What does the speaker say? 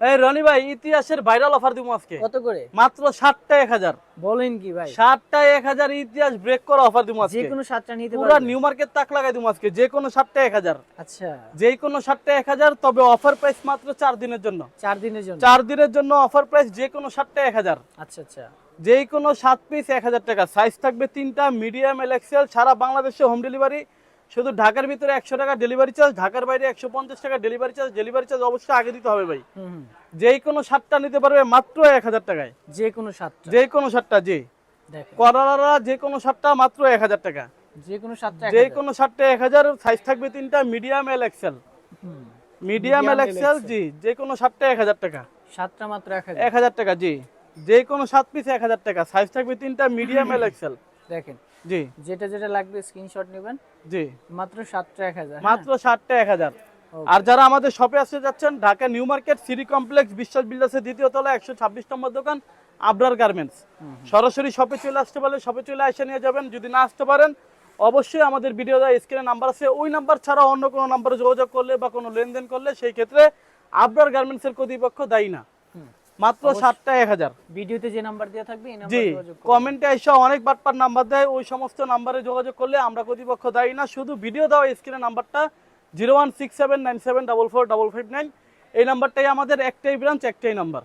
এই রনি ভাই ইতিহাসের ভাইরাল অফার দিব আজকে। কত করে? মাত্র 60টা 1000। বলেন কি ভাই? 60টা 1000 ইতিহাস ব্রেক করা অফার দিব আজকে। যে কোনো 7টা নিতে পুরো পারবেন? নিউ মার্কেট তাক লাগাই দিব আজকে। যে কোনো 60টা 1000। আচ্ছা, যে কোনো 60টা 1000, তবে অফার প্রাইস মাত্র 4 দিনের জন্য। 4 দিনের জন্য? 4 দিনের জন্য অফার প্রাইস, যে কোনো 60টা 1000। আচ্ছা আচ্ছা। যে কোনো 7 পিস 1000 টাকা। সাইজ থাকবে 3টা, মিডিয়াম, এল, এক্সেল। সারা বাংলাদেশে হোম ডেলিভারি। শুধু ঢাকার ভিতরে 100 টাকা ডেলিভারি চার্জ, ঢাকার বাইরে 150 টাকা ডেলিভারি চার্জ। ডেলিভারি চার্জ অবশ্যই আগে দিতে হবে ভাই। হুম। যে কোনো 7টা নিতে পারবে মাত্র 1000 টাকায়। যে কোনো 7টা? যে কোনো 7টা, জি। দেখেন, করারা যে কোনো 7টা মাত্র 1000 টাকা। যে কোনো 7টা? যে কোনো 7টা 1000। সাইজ থাকবে 3টা, মিডিয়াম, এল, এক্সেল। মিডিয়াম, এল, এক্সেল, জি। যে কোনো 7টা 1000 টাকা। 7টা মাত্র 1000? 1000 টাকা, জি। যে কোনো 7 পিস 1000 টাকা। সাইজ থাকবে 3টা, মিডিয়াম, এল, এক্সেল। দেখেন, জি যেটা যেটা লাগবে স্ক্রিনশট নেবেন। জি। মাত্র 7টা 1000? মাত্র 7টা 1000। আর যারা আমাদের শপে আসতে যাচ্ছেন, Dhaka new market city complex, বিশ্বাস বিল্ডার্সের দ্বিতীয় তলা 126 নম্বর দোকান, আবরার গার্মেন্টস। সরাসরি শপে চলে আসতে পারলে শপে চলে এসে নিয়ে যাবেন। যদি না আসতে পারেন, অবশ্যই আমাদের ভিডিও দেওয়া স্ক্রিনে নাম্বার আছে, ওই নাম্বার ছাড়া অন্য কোনো নাম্বারে যোগাযোগ করলে বা কোনো লেনদেন করলে সেই ক্ষেত্রে আবরার গার্মেন্টসের কর্তৃপক্ষ দায়ী না। মাত্র 7টা 1000। ভিডিওতে যে নাম্বার দেওয়া থাকবে এই জি, নাম্বারে যোগাযোগ করুন। কমেন্টে এসে অনেক বাটপার নাম্বার দেয়, ওই সমস্ত নাম্বারে যোগাযোগ করলে আমরা কর্তৃপক্ষ দায়ী না। শুধু ভিডিও দেওয়া স্ক্রিনে নাম্বারটা 01679744559, এই নাম্বারটাই আমাদের। একটাই ব্রাঞ্চ, একটাই নাম্বার।